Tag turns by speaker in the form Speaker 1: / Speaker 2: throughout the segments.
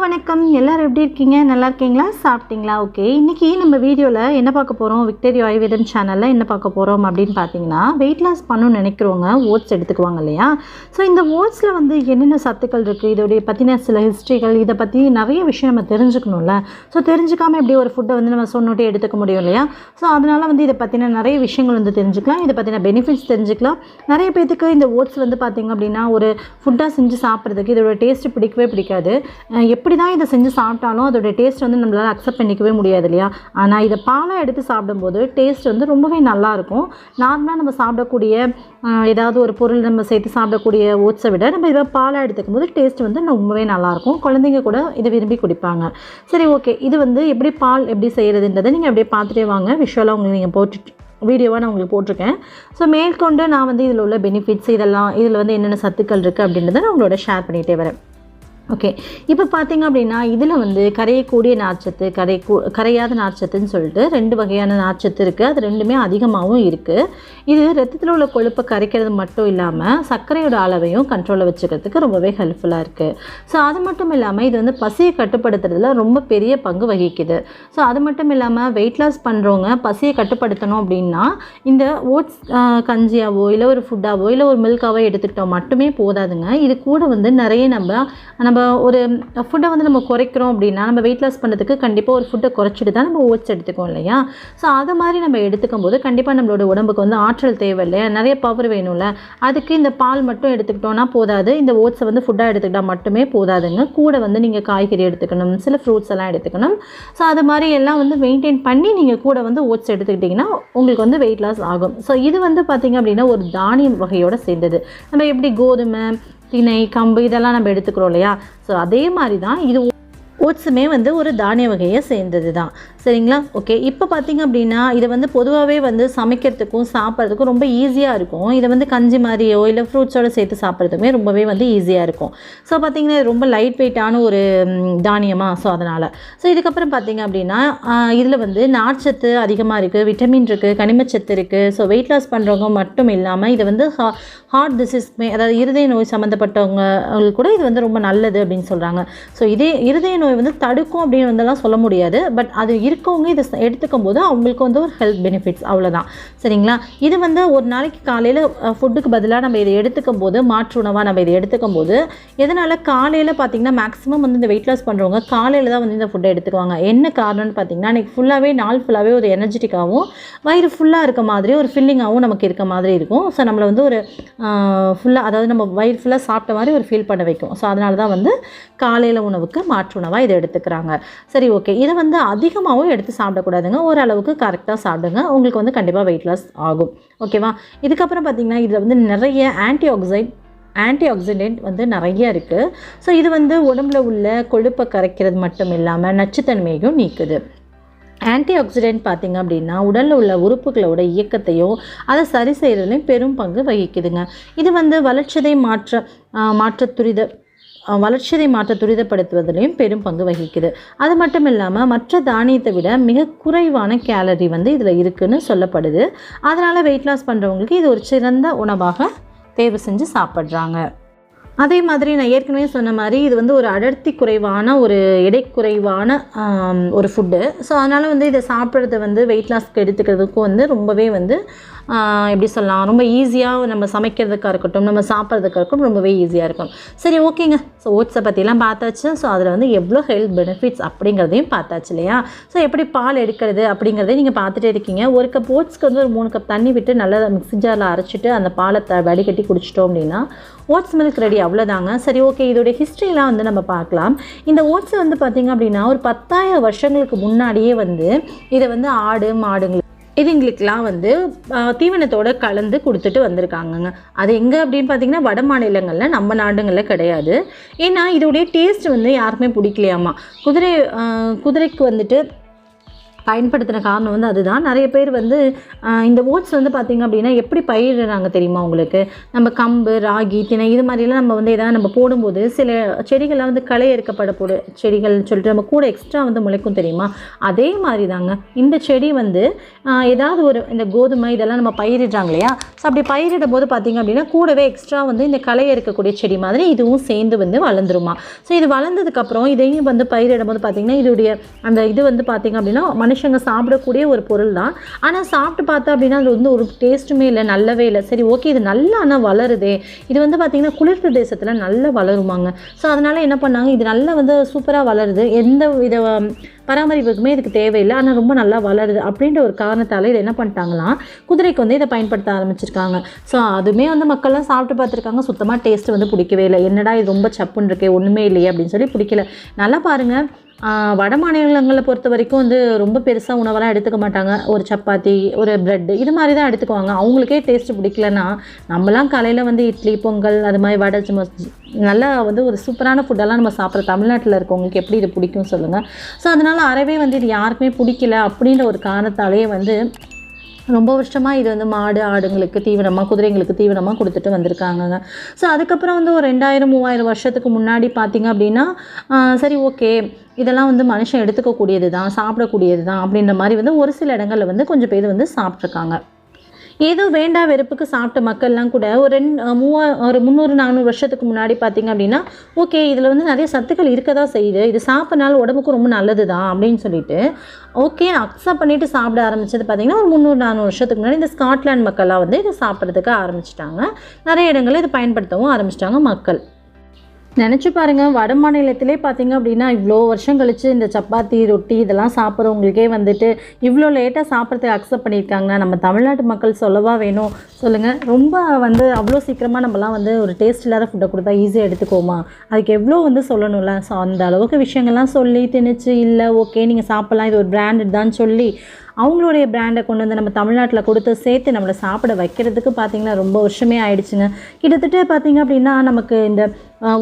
Speaker 1: வணக்கம். எல்லாரும் எப்படி இருக்கீங்க? நல்லா இருக்கீங்களா? சாப்பிட்டீங்களா? ஓகே. இன்றைக்கி நம்ம வீடியோவில் என்ன பார்க்க போகிறோம், விக்டரி ஆயுர்வேதம் சேனலில் என்ன பார்க்க போகிறோம் அப்படின்னு பார்த்தீங்கன்னா, வெயிட் லாஸ் பண்ணணும்னு நினைக்கிறவங்க ஓட்ஸ் எடுத்துக்குவாங்க இல்லையா? ஸோ இந்த ஓட்ஸில் வந்து என்னென்ன சத்துக்கள் இருக்குது, இதோடைய பற்றின சில ஹிஸ்ட்ரிகள், இதை பற்றி நிறைய விஷயம் நம்ம தெரிஞ்சுக்கணும்ல. ஸோ தெரிஞ்சுக்காமல் எப்படி ஒரு ஃபுட்டை வந்து நம்ம சொன்னோட்டே எடுத்துக்க முடியும் இல்லையா? ஸோ அதனால் வந்து இதை பற்றின நிறைய விஷயங்கள் வந்து தெரிஞ்சுக்கலாம், இதை பற்றின பெனிஃபிட்ஸ் தெரிஞ்சுக்கலாம். நிறைய பேத்துக்கு இந்த ஓட்ஸ் வந்து பார்த்திங்க அப்படின்னா ஒரு ஃபுட்டாக செஞ்சு சாப்பிட்றதுக்கு இதோட டேஸ்ட்டு பிடிக்கவே பிடிக்காது. எப்படி தான் இதை செஞ்சு சாப்பிட்டாலும் அதோடைய டேஸ்ட் வந்து நம்மளால் அக்செப்ட் பண்ணிக்கவே முடியாது இல்லையா? ஆனால் இதை பாலாக எடுத்து சாப்பிடும்போது டேஸ்ட் வந்து ரொம்பவே நல்லாயிருக்கும். நார்மலாக நம்ம சாப்பிடக்கூடிய ஏதாவது ஒரு பொருள் நம்ம சேர்த்து சாப்பிடக்கூடிய ஓட்ஸை விட நம்ம இதை பாலாக எடுத்துக்கும் போது டேஸ்ட் வந்து ரொம்பவே நல்லாயிருக்கும். குழந்தைங்க கூட இதை விரும்பி குடிப்பாங்க. சரி, ஓகே. இது வந்து எப்படி பால் எப்படி செய்கிறதுன்றதை நீங்கள் அப்படியே பார்த்துட்டே வாங்க. விஷுவலாக உங்களுக்கு நீங்கள் போட்டுட்டு வீடியோவாக நான் உங்களுக்கு போட்டிருக்கேன். ஸோ மேற்கொண்டு நான் வந்து இதில் உள்ள பெனிஃபிட்ஸ் இதெல்லாம் இதில் வந்து என்னென்ன சத்துக்கள் இருக்குது அப்படின்றத நான் உங்களோட ஷேர் பண்ணிகிட்டே வரேன். ஓகே. இப்போ பார்த்திங்க அப்படின்னா இதில் வந்து கரையக்கூடிய நார்ச்சத்து, கரையாத நார்ச்சத்துன்னு சொல்லிட்டு 2 வகையான நார்ச்சத்து இருக்குது. அது ரெண்டுமே அதிகமாகவும் இருக்குது. இது ரத்தத்தில் உள்ள கொழுப்பை கரைக்கிறது மட்டும் இல்லாமல் சர்க்கரையோட அளவையும் கண்ட்ரோலில் வச்சுக்கிறதுக்கு ரொம்பவே ஹெல்ப்ஃபுல்லாக இருக்குது. ஸோ அது மட்டும் இல்லாமல் இது வந்து பசியை கட்டுப்படுத்துறதுல ரொம்ப பெரிய பங்கு வகிக்குது. ஸோ அது மட்டும் இல்லாமல் வெயிட் லாஸ் பண்ணுறவங்க பசியை கட்டுப்படுத்தணும் அப்படின்னா இந்த ஓட்ஸ் கஞ்சியாவோ இல்லை ஒரு ஃபுட்டாவோ இல்லை ஒரு மில்காவோ எடுத்துக்கிட்டோம் மட்டுமே போதாதுங்க. இது கூட வந்து நிறைய நம்ம ஒரு ஃபுட்டை வந்து நம்ம குறைக்கிறோம் அப்படின்னா நம்ம வெயிட் லாஸ் பண்ணுறதுக்கு கண்டிப்பாக ஒரு ஃபுட்டை குறைச்சிட்டு தான் நம்ம ஓட்ஸ் எடுத்துக்கோம் இல்லையா? ஸோ அது மாதிரி நம்ம எடுத்துக்கும் போது கண்டிப்பாக நம்மளோட உடம்புக்கு வந்து ஆற்றல் தேவை இல்லையா? நிறைய பவர் வேணும்ல. அதுக்கு இந்த பால் மட்டும் எடுத்துக்கிட்டோன்னா போதாது. இந்த ஓட்ஸை வந்து ஃபுட்டாக எடுத்துக்கிட்டால் மட்டுமே போதாதுங்க. கூட வந்து நீங்கள் காய்கறி எடுத்துக்கணும், சில ஃப்ரூட்ஸ் எல்லாம் எடுத்துக்கணும். ஸோ அது மாதிரி எல்லாம் வந்து மெயின்டைன் பண்ணி நீங்கள் கூட வந்து ஓட்ஸ் எடுத்துக்கிட்டிங்கன்னா உங்களுக்கு வந்து வெயிட் லாஸ் ஆகும். ஸோ இது வந்து பார்த்திங்க அப்படின்னா ஒரு தானியம் வகையோடு சேர்ந்தது. நம்ம எப்படி கோதுமை, திணை, கம்பு இதெல்லாம் நம்ம எடுத்துக்கிறோம் இல்லையா? ஸோ அதே மாதிரி தான் இது ஓட்ஸுமே வந்து ஒரு தானிய வகையை சேர்ந்தது தான். சரிங்களா? ஓகே. இப்போ பார்த்திங்க அப்படின்னா இதை வந்து பொதுவாகவே வந்து சமைக்கிறதுக்கும் சாப்பிட்றதுக்கும் ரொம்ப ஈஸியாக இருக்கும். இதை வந்து கஞ்சி மாதிரியோ இல்லை ஃப்ரூட்ஸோடு சேர்த்து சாப்பிட்றதுக்குமே ரொம்பவே வந்து ஈஸியாக இருக்கும். ஸோ பார்த்திங்கன்னா இது ரொம்ப லைட் வெயிட்டான ஒரு தானியமாக. ஸோ அதனால் இதுக்கப்புறம் பார்த்திங்க அப்படின்னா இதில் வந்து நார்ச்சத்து அதிகமாக இருக்குது, விட்டமின் இருக்குது, கனிமச்சத்து இருக்குது. ஸோ வெயிட் லாஸ் பண்ணுறவங்க மட்டும் இல்லாமல் இதை வந்து ஹார்ட் டிசீஸ்மே, அதாவது இருதய நோய் சம்மந்தப்பட்டவங்களுக்கு கூட இது வந்து ரொம்ப நல்லது அப்படின்னு சொல்கிறாங்க. ஸோ இதே இருதய நோய் வந்து தடுக்கும் அப்படின்னு வந்தெல்லாம் சொல்ல முடியாது. பட் அது இருக்கவங்க இதை எடுத்துக்கும் போது அவங்களுக்கு வந்து ஒரு ஹெல்த் பெனிஃபிட்ஸ், அவ்வளோதான். சரிங்களா? இது வந்து ஒரு நாளைக்கு காலையில் ஃபுட்டுக்கு பதிலாக நம்ம இதை எடுத்துக்கும் போது, மாற்று உணவாக நம்ம இதை எடுத்துக்கும் போது எதனால் காலையில் பார்த்திங்கன்னா மேக்ஸிமம் வந்து இந்த வெயிட் லாஸ் பண்ணுறவங்க காலையில் தான் வந்து இந்த ஃபுட்டை எடுத்துக்குவாங்க. என்ன காரணம்னு பார்த்திங்கன்னா அன்றைக்கி ஃபுல்லாகவே நாள் ஃபுல்லாகவே ஒரு எனர்ஜெட்டிக்காகவும் வயிறு ஃபுல்லாக இருக்க மாதிரி ஒரு ஃபில்லிங்காகவும் நமக்கு இருக்க மாதிரி இருக்கும். ஸோ நம்மளை வந்து ஒரு ஃபுல்லாக, அதாவது நம்ம வயிறு ஃபுல்லாக சாப்பிட்ட மாதிரி ஒரு ஃபீல் பண்ண வைக்கும். ஸோ அதனால தான் வந்து காலையில் உணவுக்கு மாற்று உணவாக இதை எடுத்துக்கிறாங்க. சரி, ஓகே. இதை வந்து அதிகமாகவும் எடுத்து சாப்பிடக்கூடாதுங்க. ஓரளவுக்கு கரெக்டாக சாப்பிடுங்க. உங்களுக்கு வந்து கண்டிப்பாக வெயிட் லாஸ் ஆகும். ஓகேவா? இதுக்கப்புறம் பார்த்திங்கன்னா இதில் வந்து நிறைய ஆன்டிஆக்சிடென்ட் வந்து நிறைய இருக்குது. ஸோ இது வந்து உடம்புல உள்ள கொழுப்பை கரைக்கிறது மட்டும் இல்லாமல் நச்சுத்தன்மையும் நீக்குது. ஆன்டிஆக்சிடென்ட் பார்த்திங்க அப்படின்னா உடலில் உள்ள உறுப்புகளோட இயக்கத்தையும் அதை சரி செய்கிறதுலையும் பெரும் பங்கு வகிக்குதுங்க. இது வந்து வளர்ச்சிதை மாற்ற துரிதப்படுத்துவதிலையும் பெரும் பங்கு வகிக்குது. அது மட்டும் இல்லாமல் மற்ற தானியத்தை விட மிக குறைவான கேலரி வந்து இதில் இருக்குதுன்னு சொல்லப்படுது. அதனால் வெயிட் லாஸ் பண்ணுறவங்களுக்கு இது ஒரு சிறந்த உணவாக தேர்வு செஞ்சு சாப்பிட்றாங்க. அதே மாதிரி நான் ஏற்கனவே சொன்ன மாதிரி இது வந்து ஒரு அடர்த்தி குறைவான, ஒரு எடை குறைவான ஒரு ஃபுட்டு. ஸோ அதனால் வந்து இதை சாப்பிட்றது வந்து வெயிட் லாஸ்க்கு எடுத்துக்கிறதுக்கும் வந்து ரொம்பவே வந்து எப்படி சொல்லலாம், ரொம்ப ஈஸியாக நம்ம சமைக்கிறதுக்காக இருக்கட்டும், நம்ம சாப்பிட்றதுக்காக இருக்கட்டும் ரொம்பவே ஈஸியாக இருக்கும். சரி, ஓகேங்க. ஸோ ஓட்ஸை பற்றிலாம் பார்த்தாச்சு. ஸோ அதில் வந்து எவ்வளோ ஹெல்த் பெனிஃபிட்ஸ் அப்படிங்கிறதையும் பார்த்தாச்சு இல்லையா? ஸோ எப்படி பால் எடுக்கிறது அப்படிங்கிறதையும் நீங்கள் பார்த்துட்டே இருக்கீங்க. ஒரு கப் ஓட்ஸ்க்கு வந்து ஒரு 3 கப் தண்ணி விட்டு நல்லா மிக்ஸி ஜாரில் அரைச்சிட்டு அந்த பாலை வடிகட்டி குடிச்சிட்டோம் அப்படின்னா ஓட்ஸ் மில்க் ரெடி, அவ்வளோதாங்க. சரி, ஓகே. இதோடைய ஹிஸ்ட்ரிலாம் வந்து நம்ம பார்க்கலாம். இந்த ஓட்ஸ் வந்து பார்த்திங்க அப்படின்னா ஒரு 10,000 வருஷங்களுக்கு முன்னாடியே வந்து இதை வந்து ஆடு, மாடுங்களுக்கு இதுங்களுக்கெலாம் வந்து தீவனத்தோடு கலந்து கொடுத்துட்டு வந்திருக்காங்கங்க. அது எங்கே அப்படின்னு பார்த்திங்கன்னா வட மாநிலங்களில், நம்ம நாடுகளில் கிடையாது. ஏன்னா இதோடைய டேஸ்ட் வந்து யாருக்குமே பிடிக்கலையாமா. குதிரைக்கு வந்துட்டு பயன்படுத்தின காரணம் வந்து அதுதான். நிறைய பேர் வந்து இந்த ஓட்ஸ் வந்து பார்த்திங்க அப்படின்னா எப்படி பயிரிடுறாங்க தெரியுமா உங்களுக்கு? நம்ம கம்பு, ராகி, திணை இது மாதிரிலாம் நம்ம வந்து எதாவது நம்ம போடும்போது சில செடிகள்லாம் வந்து களை எடுக்கப்பட செடிகள்னு சொல்லிட்டு நம்ம கூட எக்ஸ்ட்ரா வந்து முளைக்கும் தெரியுமா? அதே மாதிரி தாங்க இந்த செடி வந்து ஏதாவது ஒரு இந்த கோதுமை இதெல்லாம் நம்ம பயிரிடுறாங்க இல்லையா? ஸோ அப்படி பயிரிடும் போது பார்த்திங்க அப்படின்னா கூடவே எக்ஸ்ட்ரா வந்து இந்த களை இருக்கக்கூடிய செடி மாதிரி இதுவும் சேர்ந்து வந்து வளர்ந்துருமா. ஸோ இது வளர்ந்ததுக்கப்புறம் இதையும் வந்து பயிரிடும் போது பார்த்திங்கன்னா இதோடைய அந்த இது வந்து பார்த்திங்க அப்படின்னா மனுஷங்க சாப்பிடக்கூடிய ஒரு பொருள் தான். ஆனால் சாப்பிட்டு பார்த்தா அப்படின்னா அது வந்து ஒரு டேஸ்ட்டுமே இல்லை, நல்லவே இல்லை. சரி ஓகே, இது நல்லா ஆனால் வளருதே, இது வந்து பார்த்திங்கன்னா குளிர் பிரதேசத்தில் நல்லா வளருமாங்க. ஸோ அதனால் என்ன பண்ணாங்க, இது நல்லா வந்து சூப்பராக வளருது, எந்த வித பராமரிப்புக்குமே இதுக்கு தேவையில்லை, ஆனால் ரொம்ப நல்லா வளருது அப்படின்ற ஒரு காரணத்தால் இதை என்ன பண்ணிட்டாங்களாம், குதிரைக்கு வந்து இதை பயன்படுத்த ஆரம்பிச்சிருக்காங்க. ஸோ அதுவுமே வந்து மக்கள்லாம் சாப்பிட்டு பார்த்துருக்காங்க, சுத்தமாக டேஸ்ட் வந்து பிடிக்கவே இல்லை. என்னடா இது ரொம்ப சப்புன்னு இருக்கே, ஒன்றுமே இல்லையே அப்படின்னு சொல்லி பிடிக்கல. நல்லா பாருங்கள், வட மாநிலங்களை பொறுத்த வரைக்கும் வந்து ரொம்ப பெருசாக உணவெல்லாம் எடுத்துக்க மாட்டாங்க. ஒரு சப்பாத்தி, ஒரு ப்ரெட்டு இது மாதிரி தான் எடுத்துக்குவாங்க. அவங்களுக்கே டேஸ்ட்டு பிடிக்கலன்னா நம்மலாம் காலையில் வந்து இட்லி, பொங்கல் அது மாதிரி வடை நல்லா வந்து ஒரு சூப்பரான ஃபுட்டெல்லாம் நம்ம சாப்பிட்ற தமிழ்நாட்டில் இருக்கவங்களுக்கு எப்படி இது பிடிக்கும் சொல்லுங்கள். ஸோ அதனால் அறவே வந்து இது யாருக்குமே பிடிக்கல அப்படின்ற ஒரு காரணத்தாலேயே வந்து ரொம்ப வருஷமாக இது வந்து மாடு, ஆடுங்களுக்கு தீவனமாக, குதிரைங்களுக்கு தீவனமாக கொடுத்துட்டு வந்திருக்காங்கங்க. ஸோ அதுக்கப்புறம் வந்து ஒரு 2000-3000 வருஷத்துக்கு முன்னாடி பார்த்திங்க அப்படின்னா சரி ஓகே, இதெல்லாம் வந்து மனுஷன் எடுத்துக்கக்கூடியது தான், சாப்பிடக்கூடியது தான் அப்படின்ற மாதிரி வந்து ஒரு சில இடங்களில் வந்து கொஞ்சம் பேர் வந்து சாப்பிட்ருக்காங்க. ஏதோ வேண்டா வெறுப்புக்கு சாப்பிட்ட மக்கள்லாம் கூட ஒரு 300-400 வருஷத்துக்கு முன்னாடி பார்த்திங்க அப்படின்னா ஓகே, இதில் வந்து நிறைய சத்துக்கள் இருக்க தான் செய்யுது, இது சாப்பிட்றனால உடம்புக்கு ரொம்ப நல்லது தான் அப்படின்னு சொல்லிட்டு ஓகே அக்செப்ட் பண்ணிவிட்டு சாப்பிட ஆரம்பித்தது பார்த்திங்கன்னா ஒரு 300-400 வருஷத்துக்கு முன்னாடி இந்த ஸ்காட்லாண்ட் மக்கள்லாம் வந்து இதை சாப்பிட்றதுக்கு ஆரம்பிச்சிட்டாங்க. நிறைய இடங்களில் இதை பயன்படுத்தவும் ஆரம்பிச்சிட்டாங்க மக்கள். நினச்சி பாருங்கள், வட மாநிலத்திலே பார்த்திங்க அப்படின்னா இவ்வளோ வருஷம் கழித்து இந்த சப்பாத்தி, ரொட்டி இதெல்லாம் சாப்பிட்றவங்களுக்கே வந்துட்டு இவ்வளோ லேட்டாக சாப்பிட்றதுக்கு அக்செப்ட் பண்ணியிருக்காங்கன்னா நம்ம தமிழ்நாட்டு மக்கள் சொல்லவா வேணும் சொல்லுங்கள். ரொம்ப வந்து அவ்வளோ சீக்கிரமாக நம்மலாம் வந்து ஒரு டேஸ்ட் இல்லாத ஃபுட்டை கொடுத்தா ஈஸியாக எடுத்துக்கோமா? அதுக்கு எவ்வளோ வந்து சொல்லணும்ல. ஸோ அந்த அளவுக்கு விஷயங்கள்லாம் சொல்லி திணிச்சு இல்லை ஓகே நீங்கள் சாப்பிட்லாம், இது ஒரு பிராண்டட் தான் சொல்லி அவங்களுடைய பிராண்டை கொண்டு வந்து நம்ம தமிழ்நாட்டில் கொடுத்து சேர்த்து நம்மளை சாப்பிட வைக்கிறதுக்கு பார்த்திங்கன்னா ரொம்ப வருஷமே ஆயிடுச்சுங்க. கிட்டத்தட்ட பார்த்திங்க அப்படின்னா நமக்கு இந்த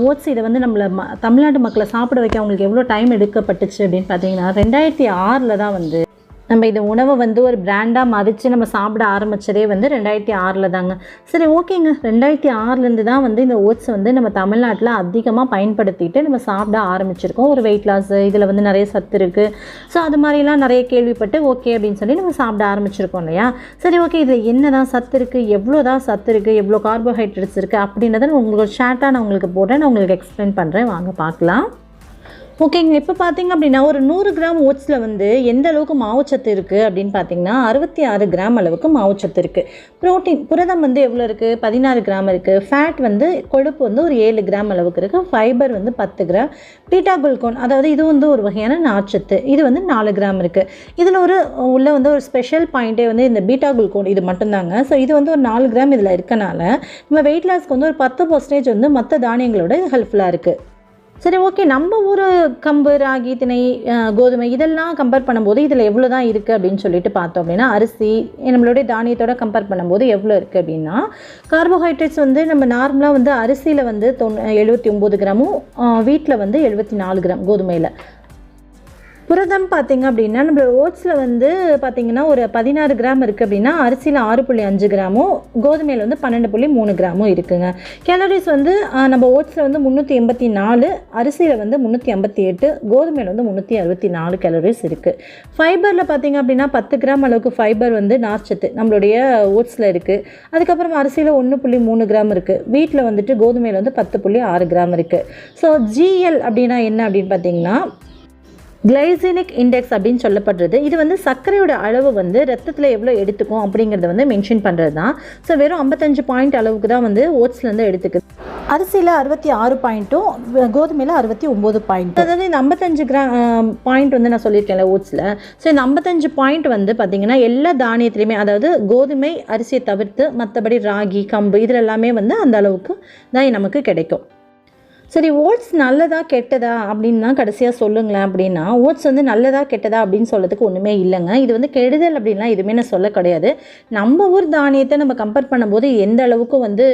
Speaker 1: ஓட்ஸ் இதை வந்து நம்மளை தமிழ்நாட்டு மக்களை சாப்பிட வைக்க அவங்களுக்கு எவ்வளோ டைம் எடுக்கப்பட்டுச்சு அப்படின்னு பார்த்திங்கன்னா 2006 தான் வந்து நம்ம இந்த உணவை வந்து ஒரு பிராண்டாக மதித்து நம்ம சாப்பிட ஆரம்பித்ததே வந்து 2006 தாங்க. சரி ஓகேங்க, 2006 தான் வந்து இந்த ஓட்ஸ் வந்து நம்ம தமிழ்நாட்டில் அதிகமாக பயன்படுத்திட்டு நம்ம சாப்பிட ஆரம்பிச்சிருக்கோம். ஒரு வெயிட் லாஸ், இதில் வந்து நிறைய சத்து இருக்குது. ஸோ அது மாதிரிலாம் நிறைய கேள்விப்பட்டு ஓகே அப்படின்னு சொல்லி நம்ம சாப்பிட ஆரம்பிச்சிருக்கோம் இல்லையா? சரி ஓகே, இதில் என்ன தான் சத்து இருக்குது, எவ்வளோ தான் சத்து இருக்குது, எவ்வளோ கார்போஹைட்ரேட்ஸ் இருக்குது அப்படின்றத உங்களுக்கு ஷார்ட்டாக நான் உங்களுக்கு போடுறேன், நான் உங்களுக்கு எக்ஸ்பிளைன் பண்ணுறேன், வாங்க பார்க்கலாம். ஓகேங்க, இப்போ பார்த்திங்க அப்படின்னா ஒரு 100 கிராம் ஓட்ஸில் வந்து எந்த அளவுக்கு மாவுச்சத்து இருக்குது அப்படின்னு பார்த்திங்கன்னா 66 கிராம் அளவுக்கு மாவுச்சத்து இருக்குது. புரதம் வந்து எவ்வளோ இருக்குது, 16 கிராம் இருக்குது. ஃபேட் வந்து கொழுப்பு வந்து ஒரு 7 கிராம் அளவுக்கு இருக்குது. ஃபைபர் வந்து 10 கிராம். பீட்டா குளுக்கோன் அதாவது இது வந்து ஒரு வகையான நார்ச்சத்து, இது வந்து 4 கிராம் இருக்குது. இதில் உள்ள வந்து ஒரு ஸ்பெஷல் பாயிண்ட்டே வந்து இந்த பீட்டா குளுக்கோன் இது மட்டும்தாங்க. ஸோ இது வந்து ஒரு 4 கிராம் இதில் இருக்கனால நம்ம வெயிட் லாஸ்க்கு வந்து ஒரு 10% வந்து மற்ற தானியங்களோட இது ஹெல்ப்ஃபுல்லாக இருக்குது. சரி ஓகே, நம்ம ஊர் கம்பு, ராகி, திணை, கோதுமை இதெல்லாம் கம்பேர் பண்ணும்போது இதில் எவ்வளோ தான் இருக்குது அப்படின்னு சொல்லிட்டு பார்த்தோம் அப்படின்னா அரிசி நம்மளுடைய தானியத்தோட கம்பேர் பண்ணும்போது எவ்வளோ இருக்குது அப்படின்னா கார்போஹைட்ரேட்ஸ் வந்து நம்ம நார்மலாக வந்து அரிசியில் வந்து 79 கிராமும், வீட்டில் வந்து 74 கிராம் கோதுமையில். புரதம் பார்த்திங்க அப்படின்னா நம்மளோட ஓட்ஸில் வந்து பார்த்திங்கன்னா ஒரு 16 கிராம் இருக்குது அப்படின்னா அரிசியில் 6.5 கிராமும், கோதுமையில் வந்து 12.3 கிராமும் இருக்குங்க. கேலரிஸ் வந்து நம்ம ஓட்ஸில் வந்து 384, அரிசியில் வந்து 358, கோதுமையில் வந்து 364 கேலரிஸ் இருக்குது. ஃபைபரில் பார்த்திங்க அப்படின்னா 10 கிராம் அளவுக்கு ஃபைபர் வந்து நார்ச்சத்து நம்மளுடைய ஓட்ஸில் இருக்குது. அதுக்கப்புறம் அரிசியில் 1.3 கிராம் இருக்குது. வீட்டில் வந்துட்டு கோதுமையில் வந்து 10.6 கிராம் இருக்குது. ஸோ ஜிஎல் அப்படின்னா என்ன அப்படின்னு பார்த்திங்கன்னா கிளைசினிக் இண்டெக்ஸ் அப்படின்னு சொல்லப்படுறது. இது வந்து சர்க்கரையோட அளவு வந்து ரத்தத்தில் எவ்வளோ எடுத்துக்கும் அப்படிங்கிறத வந்து மென்ஷன் பண்ணுறது தான். ஸோ வெறும் 55 பாயிண்ட் அளவுக்கு தான் வந்து ஓட்ஸ்லேருந்து எடுத்துக்குது. அரிசியில் 66 பாயிண்ட்டும், கோதுமையில் 69 பாயிண்ட். அதாவது இந்த 55 பாயிண்ட் வந்து நான் சொல்லியிருக்கேன்ல ஓட்ஸில். ஸோ இந்த 55 பாயிண்ட் வந்து பார்த்திங்கன்னா எல்லா தானியத்துலேயுமே, அதாவது கோதுமை, அரிசியை தவிர்த்து மற்றபடி ராகி, கம்பு இதில் எல்லாமே வந்து அந்த அளவுக்கு தான் நமக்கு கிடைக்கும். சரி, ஓட்ஸ் நல்லதா கெட்டதா அப்படின்னு தான் கடைசியாக சொல்லுங்களேன் அப்படின்னா ஓட்ஸ் வந்து நல்லதா கெட்டதா அப்படின்னு சொல்கிறதுக்கு ஒன்றுமே இல்லைங்க. இது வந்து கெடுதல் அப்படின்லாம் எதுவுமே நான் சொல்ல கிடையாது. நம்ம ஊர் தானியத்தை நம்ம கம்பேர் பண்ணும்போது எந்த அளவுக்கு வந்து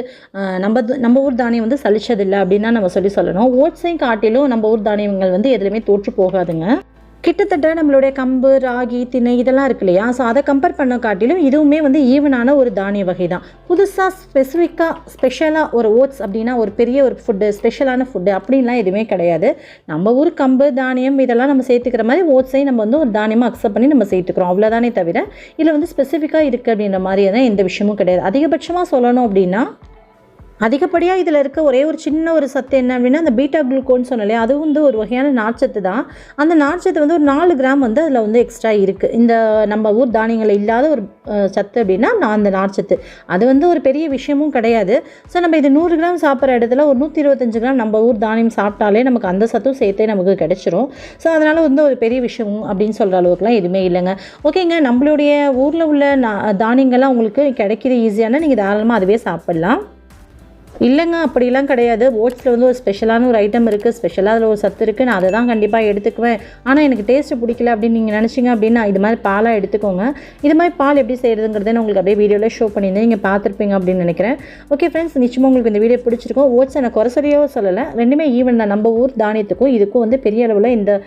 Speaker 1: நம்ம ஊர் தானியம் வந்து சலிச்சதில்லை அப்படின்னா நம்ம சொல்லணும். ஓட்ஸையும் காட்டிலும் நம்ம ஊர் தானியங்கள் வந்து எதுலையுமே தோற்று போகாதுங்க. கிட்டத்தட்ட நம்மளுடைய கம்பு, ராகி, திணை இதெல்லாம் இருக்கு இல்லையா? ஸோ அதை கம்பேர் பண்ண காட்டிலும் இதுவுமே வந்து ஈவனான ஒரு தானிய வகை தான். புதுசாக ஸ்பெஷலாக ஒரு ஓட்ஸ் அப்படின்னா ஒரு பெரிய ஒரு ஃபுட்டு, ஸ்பெஷலான ஃபுட்டு அப்படின்லாம் எதுவுமே கிடையாது. நம்ம ஊர் கம்பு, தானியம் இதெல்லாம் நம்ம சேர்த்துக்கிற மாதிரி ஓட்ஸையும் நம்ம வந்து ஒரு தானியமாக அக்செப்ட் பண்ணி நம்ம சேர்த்துக்கிறோம். அவ்வளோதானே தவிர இதில் வந்து ஸ்பெசிஃபிக்காக இருக்குது அப்படின்ற மாதிரி தான் எந்த விஷயமும் கிடையாது. அதிகபட்சமாக சொல்லணும் அப்படின்னா அதிகப்படியாக இதில் இருக்க ஒரே ஒரு சின்ன ஒரு சத்து என்ன அப்படின்னா அந்த பீட்டா குளுக்கோன்னு சொன்னாலே அது வந்து ஒரு வகையான நார்ச்சத்து தான். அந்த நார்ச்சத்து வந்து ஒரு 4 கிராம் வந்து அதில் வந்து எக்ஸ்ட்ரா இருக்குது. இந்த நம்ம ஊர் தானியங்களில் இல்லாத ஒரு சத்து அப்படின்னா அந்த நார்ச்சத்து அது வந்து ஒரு பெரிய விஷயமும் கிடையாது. ஸோ நம்ம இது 100 கிராம் சாப்பிட்ற இடத்துல ஒரு 125 கிராம் நம்ம ஊர் தானியம் சாப்பிட்டாலே நமக்கு அந்த சத்தும் சேர்த்தே நமக்கு கிடைச்சிரும். ஸோ அதனால் வந்து ஒரு பெரிய விஷயம் அப்படின்னு சொல்கிற அளவுக்குலாம் எதுவுமே இல்லைங்க. ஓகேங்க, நம்மளுடைய ஊரில் உள்ள தானியங்கள்லாம் உங்களுக்கு கிடைக்கிது ஈஸியான, நீங்கள் தாராளமாக அதுவே சாப்பிட்லாம். இல்லைங்க, அப்படிலாம் கிடையாது. ஓட்ஸில் வந்து ஒரு ஸ்பெஷலான ஒரு ஐட்டம் இருக்குது, ஸ்பெஷலாக அதில் ஒரு சத்து இருக்குது, நான் அதை தான் கண்டிப்பாக எடுத்துக்குவேன். ஆனால் எனக்கு டேஸ்ட்டு பிடிக்கல அப்படின்னு நீங்கள் நினச்சிங்க அப்படின்னா இது மாதிரி பாலாக எடுத்துக்கோங்க. இது மாதிரி பால் எப்படி செய்கிறதுங்கிறத நான் உங்களுக்கு அப்படியே வீடியோவில் ஷோ பண்ணியிருந்தேன், நீங்கள் பார்த்துருப்பீங்க அப்படின்னு நினைக்கிறேன். ஓகே ஃப்ரெண்ட்ஸ், நிச்சயமாக உங்களுக்கு இந்த வீடியோ பிடிச்சிருக்கும். ஓட்ஸ் எனக்கு குறை சொல்லியோ சொல்லலை, ரெண்டுமே ஈவன் தான். நம்ம ஊர் தானியத்துக்கும் இதுக்கும் வந்து பெரிய அளவில் இந்த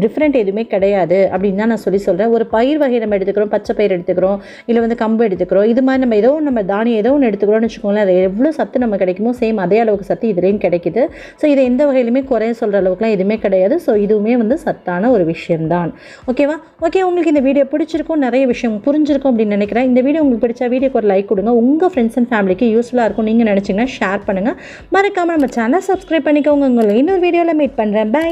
Speaker 1: டிஃப்ரெண்ட் எதுவுமே கிடையாது அப்படின்னு தான் நான் சொல்கிறேன். ஒரு பயிர் வகை நம்ம எடுத்துக்கிறோம், பச்சை பயிர் எடுத்துக்கிறோம், இல்லை வந்து கம்பு எடுத்துக்கிறோம், இது மாதிரி நம்ம தானியம் ஏதோ ஒன்று எடுத்துக்கிறோம்னு வச்சுக்கோங்களேன், அது எவ்வளோ சத்து நம்ம கிடைக்குமோ சேம் அதே அளவுக்கு சத்து இதுலேயும் கிடைக்குது. ஸோ இதை எந்த வகையிலுமே குறைய சொல்கிற அளவுக்குலாம் எதுவுமே கிடையாது. ஸோ இதுவுமே வந்து சத்தான ஒரு விஷயம்தான். ஓகேவா? ஓகே, உங்களுக்கு இந்த வீடியோ பிடிச்சிருக்கும், நிறைய விஷயம் புரிஞ்சிருக்கும் அப்படின்னு நினைக்கிறேன். இந்த வீடியோ உங்களுக்கு பிடிச்சா வீடியோக்கு ஒரு லைக் கொடுங்க. உங்கள் ஃப்ரெண்ட்ஸ் அண்ட் ஃபேமிலிக்கு யூஸ்ஃபுல்லாக இருக்கும் நீங்கள் நினச்சிங்கன்னா ஷேர் பண்ணுங்கள். மறக்காமல் நம்ம சேனலை சப்ஸ்கிரைப் பண்ணிக்கோங்க. உங்களை இன்னொரு வீடியோவில் மீட் பண்ணுறேன். பை.